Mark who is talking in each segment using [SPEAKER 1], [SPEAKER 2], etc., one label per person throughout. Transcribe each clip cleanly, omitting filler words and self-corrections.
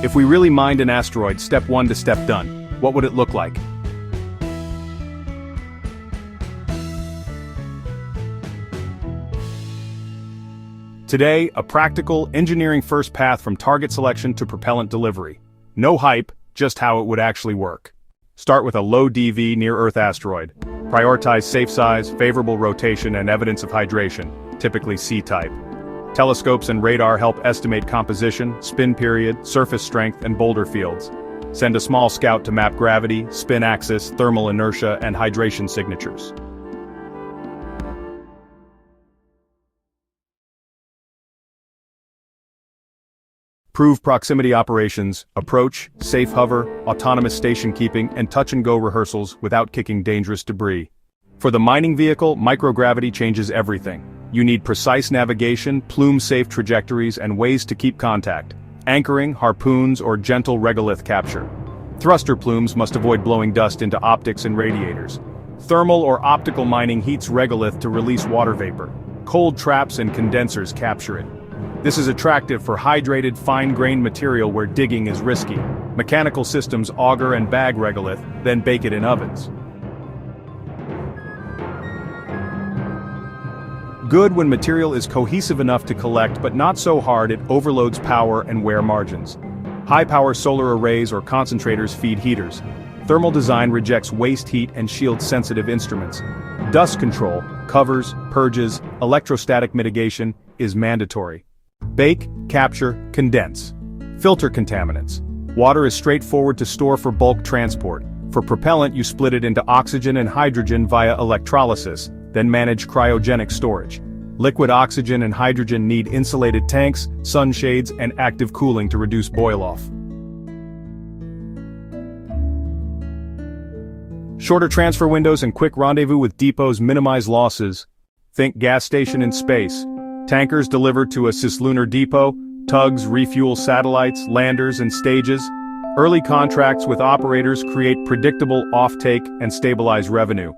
[SPEAKER 1] If we really mined an asteroid step 1 to step done, what would it look like? Today, a practical, engineering-first path from target selection to propellant delivery. No hype, just how it would actually work. Start with a low DV near-Earth asteroid. Prioritize safe size, favorable rotation, and evidence of hydration, typically C-type. Telescopes and radar help estimate composition, spin period, surface strength, and boulder fields. Send a small scout to map gravity, spin axis, thermal inertia, and hydration signatures. Prove proximity operations, approach, safe hover, autonomous station keeping, and touch-and-go rehearsals without kicking dangerous debris. For the mining vehicle, microgravity changes everything. You need precise navigation, plume-safe trajectories, and ways to keep contact. Anchoring, harpoons, or gentle regolith capture. Thruster plumes must avoid blowing dust into optics and radiators. Thermal or optical mining heats regolith to release water vapor. Cold traps and condensers capture it. This is attractive for hydrated, fine-grained material where digging is risky. Mechanical systems auger and bag regolith, then bake it in ovens. Good when material is cohesive enough to collect but not so hard it overloads power and wear margins. High-power solar arrays or concentrators feed heaters. Thermal design rejects waste heat and shields sensitive instruments. Dust control, covers, purges, electrostatic mitigation is mandatory. Bake, capture, condense. Filter contaminants. Water is straightforward to store for bulk transport. For propellant, you split it into oxygen and hydrogen via electrolysis, then manage cryogenic storage. Liquid oxygen and hydrogen need insulated tanks, sunshades, and active cooling to reduce boil-off. Shorter transfer windows and quick rendezvous with depots minimize losses. Think gas station in space. Tankers delivered to a cislunar depot, tugs refuel satellites, landers, and stages. Early contracts with operators create predictable offtake and stabilize revenue.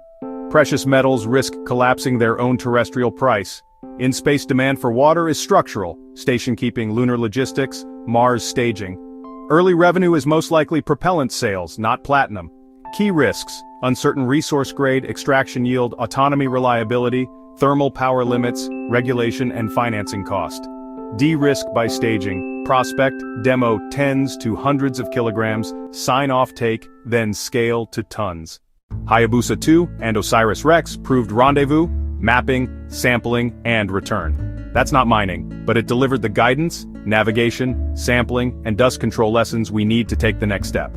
[SPEAKER 1] Precious metals risk collapsing their own terrestrial price. In-space demand for water is structural, station keeping, lunar logistics, Mars staging. Early revenue is most likely propellant sales, not platinum. Key risks: uncertain resource grade, extraction yield, autonomy reliability, thermal power limits, regulation and financing cost. De-risk by staging, prospect, demo tens to hundreds of kilograms, sign off take, then scale to tons. Hayabusa 2 and OSIRIS-REx proved rendezvous, mapping, sampling, and return. That's not mining, but it delivered the guidance, navigation, sampling, and dust control lessons we need to take the next step.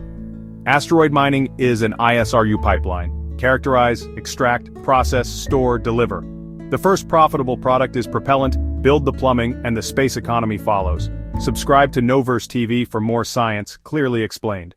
[SPEAKER 1] Asteroid mining is an ISRU pipeline. Characterize, extract, process, store, deliver. The first profitable product is propellant, build the plumbing, and the space economy follows. Subscribe to KnowverseTV for more science, clearly explained.